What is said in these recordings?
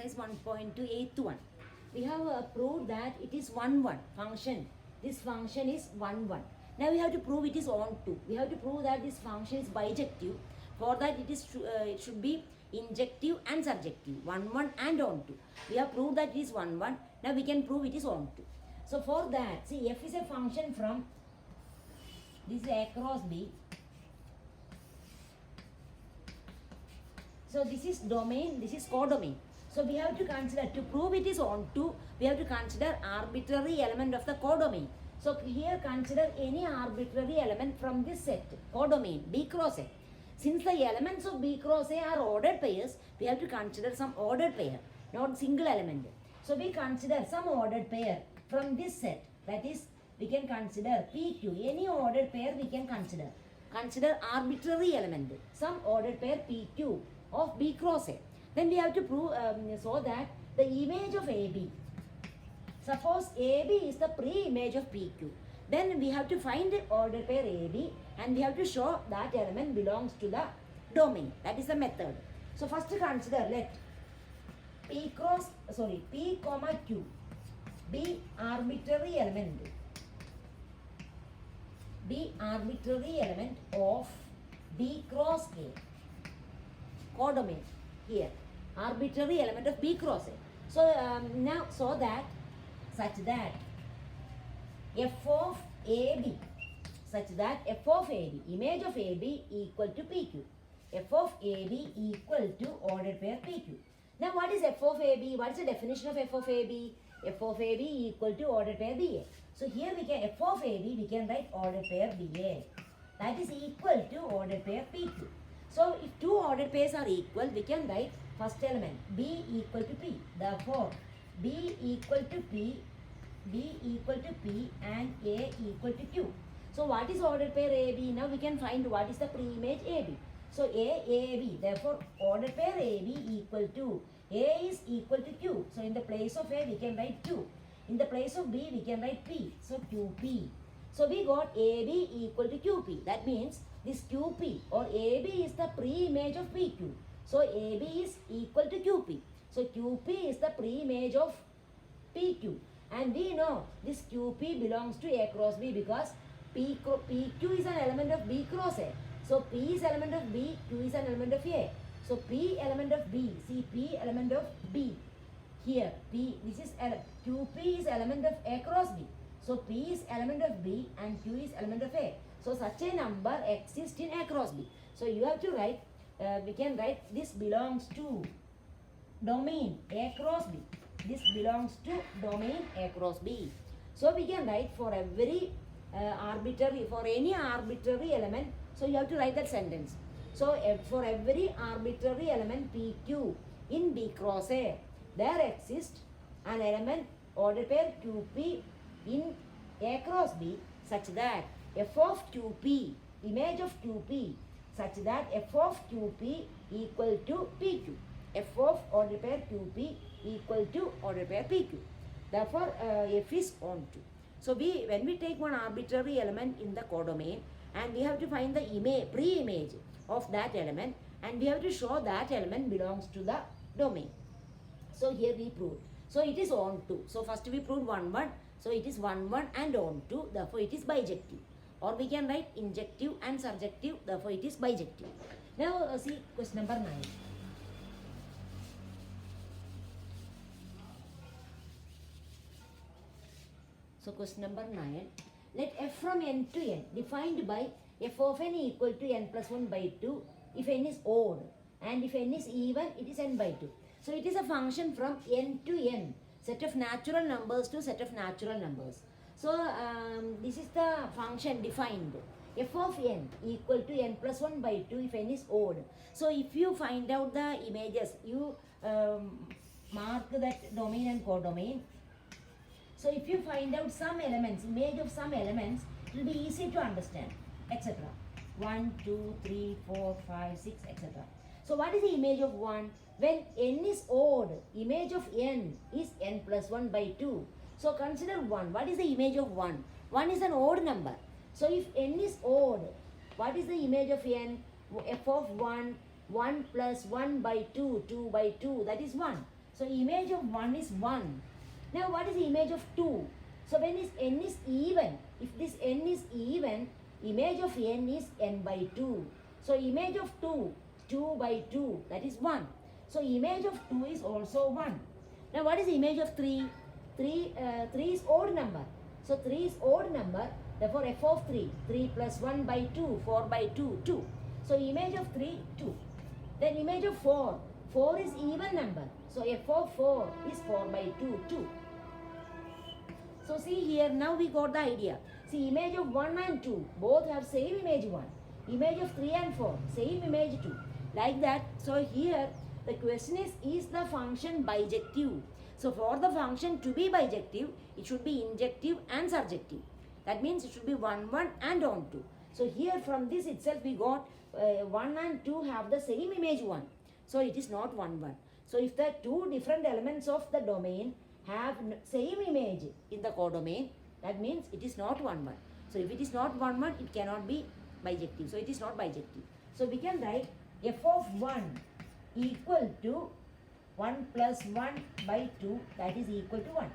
exercise 1.281. We have proved that it is 1, 1 function. This function is 1, 1. Now we have to prove it is onto. We have to prove that this function is bijective. For that it should be injective and surjective. 1, 1 and onto. We have proved that it is 1, 1. Now we can prove it is onto. So for that, see, f is a function from this is A cross B. So this is domain, this is codomain. So we have to consider, to prove it is onto, we have to consider arbitrary element of the codomain. So here consider any arbitrary element from this set, codomain, B cross A. Since the elements of B cross A are ordered pairs, we have to consider some ordered pair, not single element. So we consider some ordered pair from this set. That is, we can consider PQ, any ordered pair we can consider. Consider arbitrary element, some ordered pair PQ of B cross A. Then we have to prove, so that the image of AB, suppose AB is the pre-image of PQ. Then we have to find the ordered pair AB and we have to show that element belongs to the domain. That is the method. So first consider, let P comma Q be arbitrary element. Be arbitrary element of B cross A. Codomain here. Arbitrary element of B cross A. So now so that such that f of AB, such that f of AB, image of AB equal to PQ. F of AB equal to ordered pair PQ. Now what is f of AB? What is the definition of f of AB? F of AB equal to ordered pair BA. So here we can, f of AB we can write ordered pair BA. That is equal to ordered pair PQ. So if two ordered pairs are equal, we can write first element B equal to P. Therefore, B equal to P, B equal to P and A equal to Q. So what is ordered pair AB? Now we can find what is the pre-image AB. So AB, therefore ordered pair AB equal to, A is equal to Q. So in the place of A we can write Q. In the place of B we can write P. So QP. So we got AB equal to QP. That means this QP or AB is the pre-image of PQ. So AB is equal to QP. So QP is the pre-image of PQ. And we know this QP belongs to A cross B because PQ is an element of B cross A. So P is element of B, Q is an element of A. So P element of B, see P element of B. Here P, this is QP is element of A cross B. So P is element of B and Q is element of A. So such a number exists in A cross B. So you have to write, we can write this belongs to domain A cross B. This belongs to domain A cross B. So we can write for every arbitrary, for any arbitrary element, so you have to write that sentence. So for every arbitrary element PQ in B cross A, there exists an element ordered pair QP in A cross B such that f of QP, image of QP, such that f of QP equal to PQ. F of ordered pair QP equal to ordered pair PQ. Therefore, f is onto. So when we take one arbitrary element in the codomain and we have to find the image, pre-image of that element and we have to show that element belongs to the domain. So here we proved. So it is onto. So first we proved 1, 1. So it is 1, 1 and onto. Therefore it is bijective. Or we can write injective and surjective. Therefore it is bijective. Now see question number 9. So question number 9. Let f from n to n defined by f of n equal to n plus 1 by 2 if n is odd. And if n is even, it is n by 2. So it is a function from n to n. Set of natural numbers to set of natural numbers. So this is the function defined. F of n equal to n plus 1 by 2 if n is odd. So if you find out the images, you mark that domain and codomain. So if you find out some elements, image of some elements, it will be easy to understand, etc. 1, 2, 3, 4, 5, 6, etc. So what is the image of 1? When n is odd, image of n is n plus 1 by 2. So consider 1. What is the image of 1? 1 is an odd number. So if n is odd, what is the image of n? F of 1, 1 plus 1 by 2, 2 by 2, that is 1. So image of 1 is 1. Now what is the image of 2? So when is n is even, if this n is even, image of n is n by 2. So image of 2, 2 by 2, that is 1. So image of 2 is also 1. Now what is the image of 3? 3 is odd number. So 3 is odd number. Therefore f of 3, 3 plus 1 by 2, 4 by 2, 2. So image of 3, 2. Then image of 4, 4 is even number. So f of 4 is 4 by 2, 2. So see here, now we got the idea. See, image of 1 and 2, both have same image 1. Image of 3 and 4, same image 2. Like that. So here, the question is the function bijective? So for the function to be bijective, it should be injective and surjective. That means it should be 1, 1 and on 2. So here from this itself we got 1 and 2 have the same image 1. So it is not 1, 1. So if the two different elements of the domain have same image in the codomain, that means it is not 1, 1. So if it is not 1, 1, it cannot be bijective. So it is not bijective. So we can write f of 1 equal to 1 plus 1 by 2, that is equal to 1.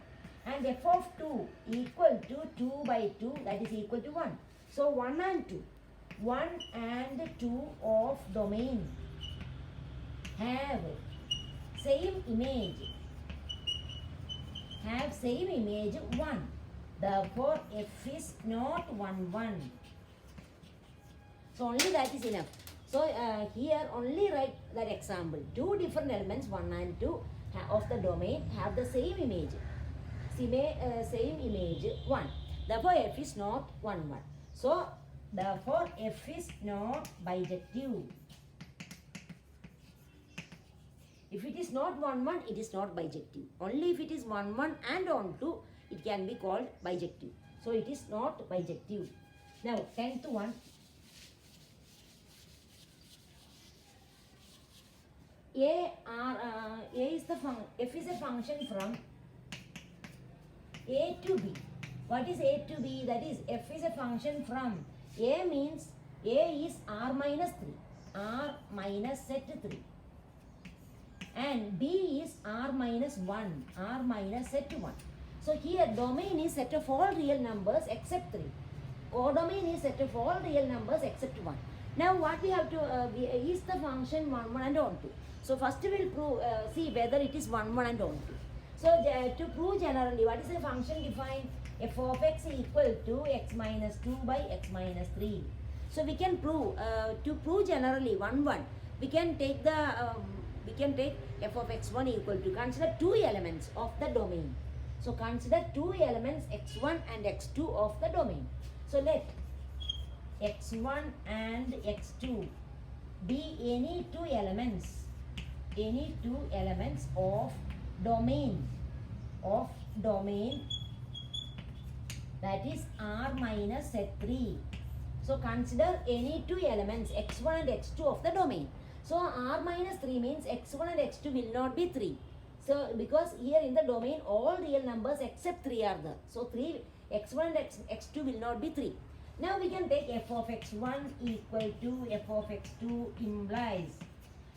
And f of 2 equal to 2 by 2, that is equal to 1. So 1 and 2. 1 and 2 of domain have same image. Have same image 1. Therefore f is not 1, 1. So only that is enough. So here only write that example. Two different elements 1 and 2 of the domain have the same image. Same image 1. Therefore f is not 1, 1. So therefore f is not bijective. If it is not 1, 1, it is not bijective. Only if it is 1, 1 and on 2, it can be called bijective. So it is not bijective. Now 10th one. F is a function from A to B. What is A to B? That is f is a function from A means A is r minus 3. R minus set 3. And B is r minus 1. R minus set 1. So here domain is set of all real numbers except 3. Codomain is set of all real numbers except 1. Now what we have to is the function 1, 1 and on 2. So first we will prove, see whether it is 1, 1 and on 2. So to prove generally, what is the function defined? F of x equal to x minus 2 by x minus 3. So we can prove, to prove generally 1, 1, we can take the, f of x1 equal to, consider two elements of the domain. So consider two elements x1 and x2 of the domain. So let x1 and x2 be any two elements of domain that is r minus set 3. So consider any two elements x1 and x2 of the domain. So r minus 3 means x1 and x2 will not be 3. So because here in the domain all real numbers except 3 are there. So x1 and x2 will not be 3. Now we can take f of x1 equal to f of x2 implies.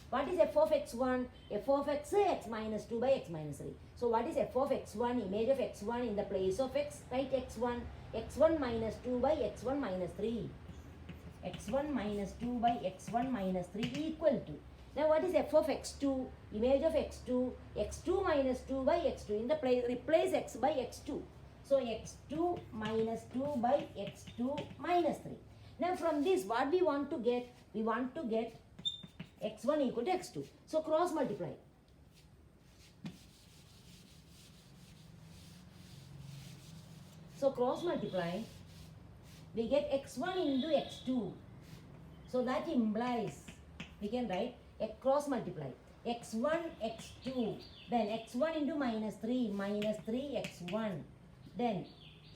What is f of x1? F of x minus 2 by x minus 3. So what is f of x1? Image of x1 in the place of x, write x1. x1 minus 2 by x1 minus 3. x1 minus 2 by x1 minus 3 equal to. Now what is f of x2? Image of x2. x2 minus 2 by x2. In the place, replace x by x2. So x2 minus 2 by x2 minus 3. Now from this what we want to get? We want to get x1 equal to x2. So cross multiply. So cross multiply, we get x1 into x2. So that implies, we can write cross multiply. x1, x2. Then x1 into minus 3 x1. Then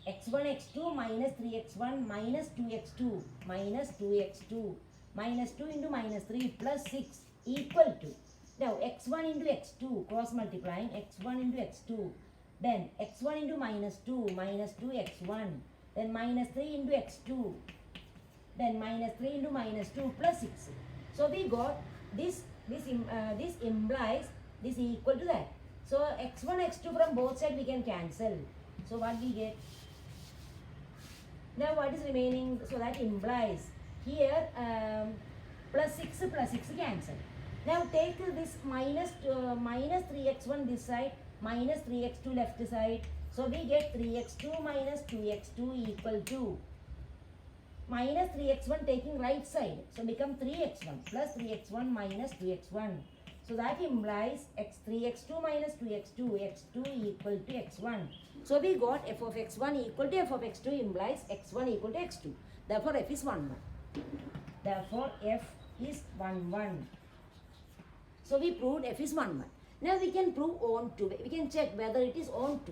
x1, x2 minus 3x1 minus 2x2 minus 2x2 minus 2 into minus 3 plus 6 equal to. Now x1 into x2 cross multiplying x1 into x2. Then x1 into minus 2 x1. Then minus 3 into x2. Then minus 3 into minus 2 plus 6. So we got this implies this equal to that. So x1, x2 from both sides we can cancel. So what we get? Now what is remaining? So that implies here plus 6 cancel. Now take this minus 3x1 this side, minus 3x2 left side. So we get 3x2 minus 2x2 equal to minus 3x1 taking right side. So become 3x1 plus 3x1 minus 2x1. So that implies 3x2 minus 2x2, x2 equal to x1. So we got f of x1 equal to f of x2 implies x1 equal to x2. Therefore f is 1, 1. Therefore f is 1, 1. So we proved f is 1, 1. Now we can prove on to. We can check whether it is on to.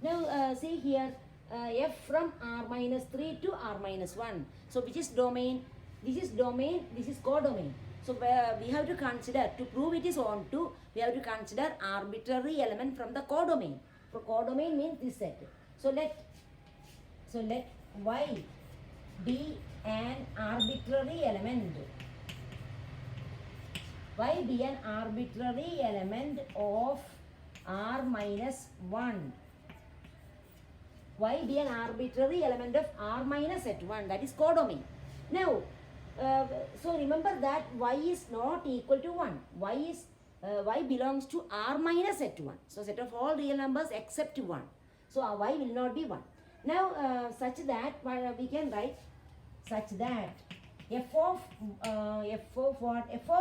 Now see here f from r minus 3 to r minus 1. So which is domain? This is domain, this is codomain. So we have to consider, to prove it is on to, we have to consider arbitrary element from the codomain. So codomain means this set. So let y be an arbitrary element. Y be an arbitrary element of r minus 1. Y be an arbitrary element of r minus at 1, that is codomain. Now, so remember that y is not equal to 1. Y belongs to r minus at 1. So set of all real numbers except 1. So y will not be 1. Now such that we can write such that f of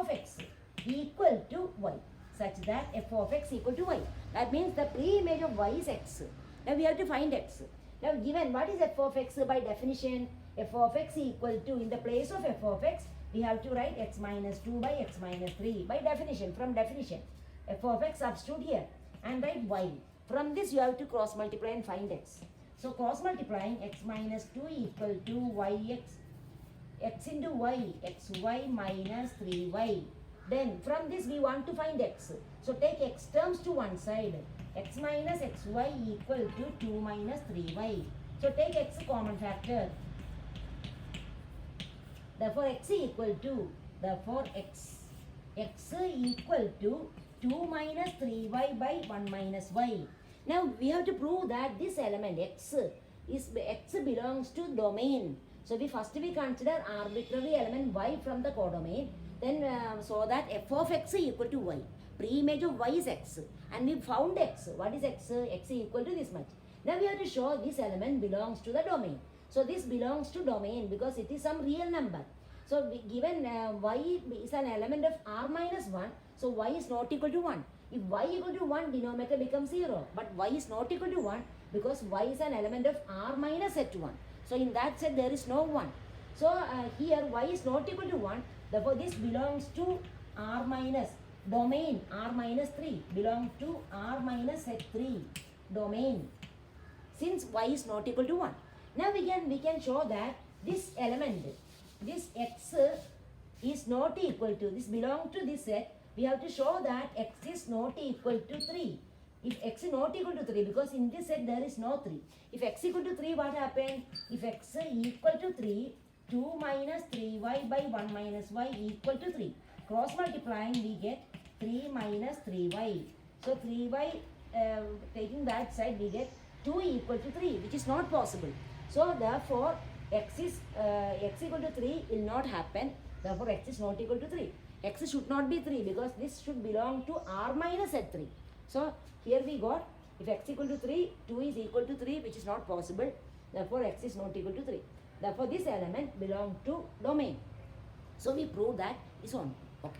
x equal to y. Such that f of x equal to y. That means the pre-image of y is x. Now we have to find x. Now given what is f of x by definition, f of x equal to, in the place of f of x, we have to write x minus 2 by x minus 3 by definition, from definition. F of x substitute here and write y. From this you have to cross multiply and find x. So cross multiplying x minus 2 equal to x into y, xy minus 3y. Then from this we want to find x. So take x terms to one side. X minus xy equal to 2 minus 3y. So take x common factor. Therefore x equal to, x equal to 2 minus 3y by 1 minus y. Now we have to prove that this element x belongs to domain. So we consider arbitrary element y from the codomain. Then so that f of x equal to y. Pre-image of y is x. And we found x. What is x? X equal to this much. Now we have to show this element belongs to the domain. So this belongs to domain because it is some real number. So given y is an element of r minus 1, so y is not equal to 1. If y equal to 1, denominator becomes 0. But y is not equal to 1 because y is an element of r minus at 1. So in that set there is no 1. So here y is not equal to 1. Therefore this belongs to r minus domain, r minus 3 belong to r minus at 3 domain, since y is not equal to 1. Now we can show that this element, this x is not equal to, this belong to this set. We have to show that x is not equal to 3. If x is not equal to 3, because in this set there is no 3. If x equal to 3, what happened? If x equal to 3, 2 minus 3y by 1 minus y equal to 3. Cross multiplying we get 3 minus 3y. So 3y, taking that side we get 2 equal to 3, which is not possible. So therefore x equal to 3 will not happen. Therefore x is not equal to 3. X should not be 3 because this should belong to r minus at 3. So here we got, if x equal to 3, 2 is equal to 3, which is not possible. Therefore x is not equal to 3. Therefore this element belongs to domain. So we prove that is on. Okay.